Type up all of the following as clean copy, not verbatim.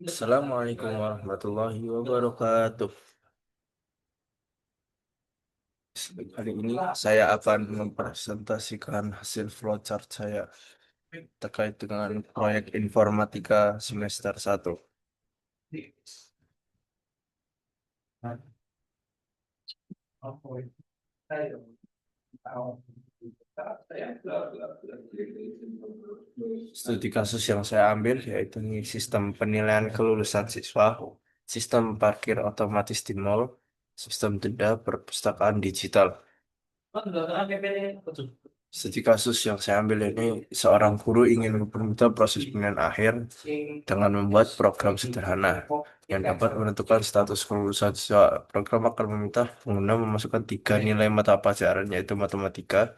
Assalamualaikum warahmatullahi wabarakatuh. Kali ini saya akan mempresentasikan hasil flowchart saya terkait dengan proyek informatika semester 1. Studi kasus yang saya ambil yaitu sistem penilaian kelulusan siswa, sistem parkir otomatis di mall, sistem denda perpustakaan digital. Studi kasus yang saya ambil ini seorang guru ingin mempermudah proses penilaian akhir dengan membuat program sederhana yang dapat menentukan status kelulusan siswa. Program akan meminta pengguna memasukkan 3 nilai mata pelajaran yaitu matematika,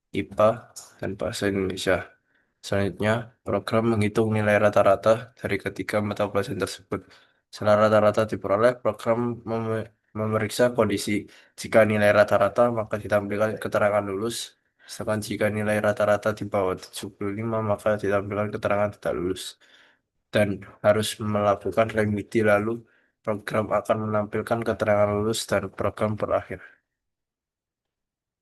IPA, dan bahasa Indonesia. Selanjutnya, program menghitung nilai rata-rata dari ketiga mata pelajaran tersebut. Setelah rata-rata diperoleh, program memeriksa kondisi. Jika nilai rata-rata, maka ditampilkan keterangan lulus. Sedangkan jika nilai rata-rata di bawah 75, maka ditampilkan keterangan tidak lulus. Dan harus melakukan remedi lalu, program akan menampilkan keterangan lulus dan program berakhir.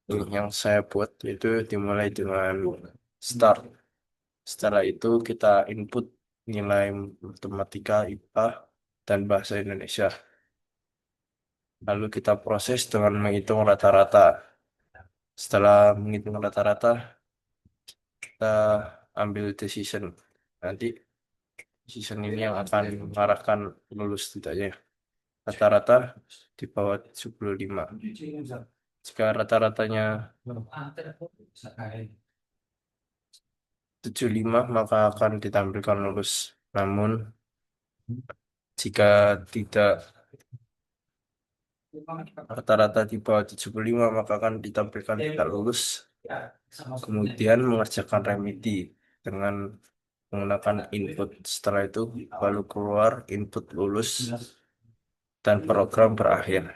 Yang saya buat itu dimulai dengan start. Setelah itu kita input nilai matematika, IPA, dan bahasa Indonesia. Lalu kita proses dengan menghitung rata-rata. Setelah menghitung rata-rata, kita ambil decision. Nanti decision ini yang akan mengarahkan lulus tidaknya. Rata-rata di bawah 75. Jika rata-ratanya 75, maka akan ditampilkan lulus. Namun, jika tidak rata-rata di bawah 75 maka akan ditampilkan tidak lulus. Kemudian mengerjakan remedi dengan menggunakan input. Setelah itu baru keluar input lulus dan program berakhir.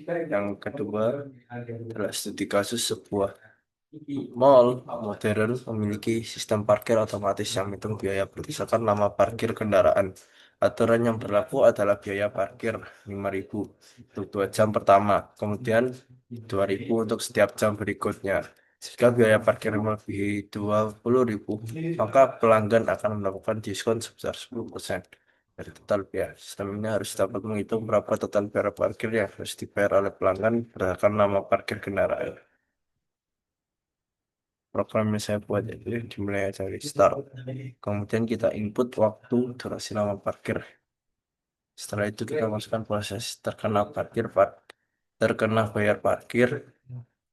Yang kedua adalah studi kasus sebuah mall modern memiliki sistem parkir otomatis yang menghitung biaya berdasarkan lama parkir kendaraan. Aturan yang berlaku adalah biaya parkir 5.000 untuk 2 jam pertama, kemudian 2.000 untuk setiap jam berikutnya. Jika biaya parkir melebihi 20.000, maka pelanggan akan mendapatkan diskon sebesar 10% dari total biaya. Sistem ini harus dapat menghitung berapa total biaya parkir yang harus dibayar oleh pelanggan berdasarkan nama parkir kendaraan. Program yang saya buat itu dimulai dari start. Kemudian kita input waktu durasi lama parkir. Setelah itu kita masukkan proses terkena parkir, terkena bayar parkir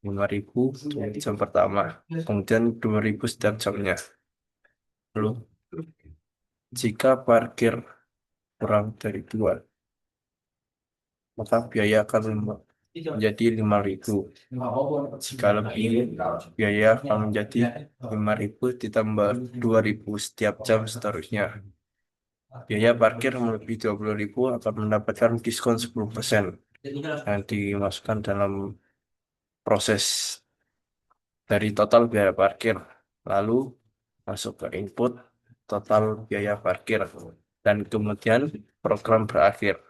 5.000 untuk jam pertama. Kemudian 2.000 setiap jamnya. Lalu jika parkir kurang dari 2, maka biaya akan menjadi 5.000. Jika lebih, biaya akan menjadi 5.000 ditambah 2.000 setiap jam seterusnya. Biaya parkir melebihi 20.000 akan mendapatkan diskon 10% yang dimasukkan dalam proses dari total biaya parkir. Lalu masuk ke input total biaya parkir dan kemudian program berakhir.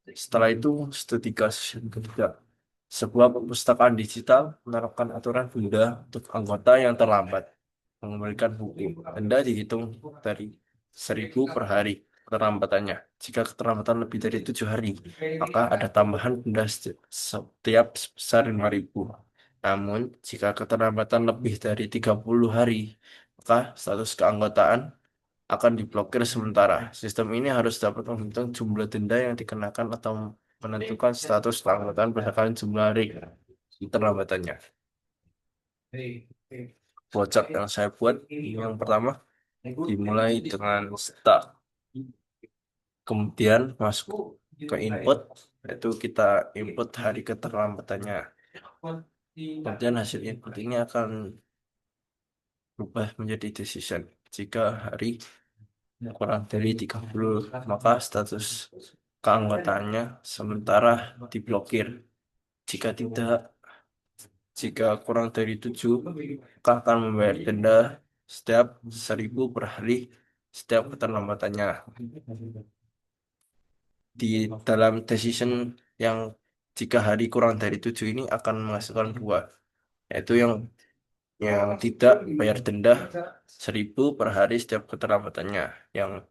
Setelah itu, studi kasus yang ketiga. Sebuah perpustakaan digital menerapkan aturan denda untuk anggota yang terlambat mengembalikan buku. Denda dihitung dari 1.000 per hari keterlambatannya. Jika keterlambatan lebih dari 7 hari, maka ada tambahan denda setiap sebesar 5.000. Namun, jika keterlambatan lebih dari 30 hari, maka status keanggotaan akan diblokir sementara. Sistem ini harus dapat menghitung jumlah denda yang dikenakan atau menentukan status keanggotaan berdasarkan jumlah hari keterlambatannya. Flowchart yang saya buat yang pertama dimulai dengan start, kemudian masuk ke input, yaitu kita input hari keterlambatannya. Kemudian hasil input ini akan berubah menjadi decision. Jika hari kurang dari 30, maka status keanggotaannya sementara diblokir. Jika tidak, Jika kurang dari 7, maka akan membayar denda setiap 1.000 per hari setiap keterlambatannya. Di dalam decision yang jika hari kurang dari 7 ini akan menghasilkan dua, yaitu yang tidak bayar denda 1.000 per hari setiap keterlambatannya. Yang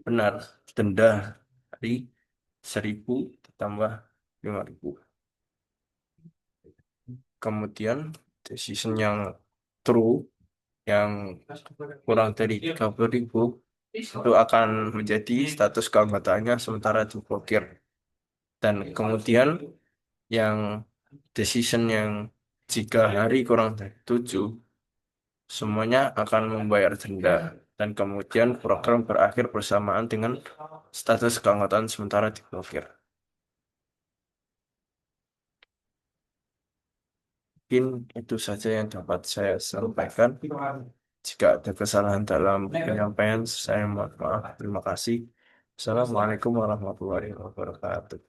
benar, denda hari 1.000 ditambah 5.000. Kemudian decision yang true yang kurang dari 30.000 itu akan menjadi status keanggotaannya sementara diblokir. Dan kemudian yang decision yang jika hari kurang dari 7 semuanya akan membayar denda. Dan kemudian program berakhir bersamaan dengan status keanggotaan sementara diblokir. Mungkin itu saja yang dapat saya sampaikan. Jika ada kesalahan dalam penyampaian, saya mohon maaf. Terima kasih. Assalamualaikum warahmatullahi wabarakatuh.